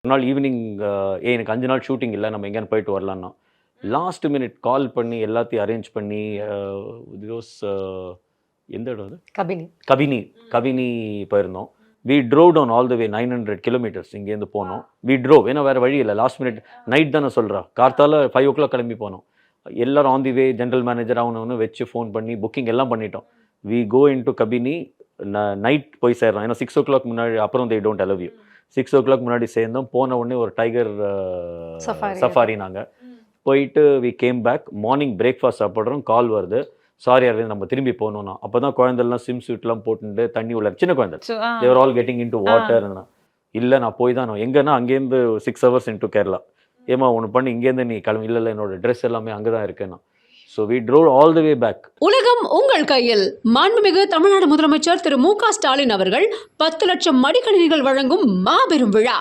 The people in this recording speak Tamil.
ஒரு நாள் ஈவினிங் எனக்கு 5 நாள் ஷூட்டிங் இல்ல. நம்ம எங்கேயாவது போயிட்டு வரலான்னா. லாஸ்ட் மினிட் கால் பண்ணி எல்லாத்தையும் அரேஞ்ச் பண்ணி திஸ் எந்த இடம் அது? கபினி போயிருந்தோம். We drove down all the way 900 kilometres இங்கேருந்து போனோம். வி ட்ரோவ், ஏன்னா வேறு வழி இல்லை. லாஸ்ட் மினிட் நைட் தானே சொல்கிறா. கார்த்தால 5 o'clock கிளம்பி போனோம். எல்லாரும் on the way, general manager அவனு வச்சு ஃபோன் பண்ணி புக்கிங் எல்லாம் பண்ணிட்டோம். We go into Kabini. Night போய் சேர்றோம். ஏன்னா 6 o'clock முன்னாடி அப்புறம் they don't allow you. 6 o'clock முன்னாடி சேர்ந்தோம். போன உடனே ஒரு டைகர் சஃபாரி நாங்கள் போயிட்டு we came back. Morning breakfast சாப்பிட்றோம். கால் வருது, சாரி அரவிந்த் நம்ம திரும்பி போகணும்னா. அப்போ தான் குழந்தைலாம் ஸ்விம் சூட்லாம் போட்டுட்டு தண்ணி உள்ள சின்ன குழந்தை they're all getting into water. இல்லை நான் போய் தான் எங்கன்னா அங்கேருந்து 6 hours இன்டு கேரளா. ஏமா ஒன்று பண்ணி இங்கேருந்து நீ கிளம்பி. இல்லை என்னோட ட்ரெஸ் எல்லாமே அங்கே தான் இருக்குன்னா. So we drove all the way back. உலகம் உங்கள் கையில். மாண்புமிகு தமிழ்நாடு முதலமைச்சர் திரு மு க ஸ்டாலின் அவர்கள் 10 லட்சம் மடிக்கணினிகள் வழங்கும் மாபெரும் விழா.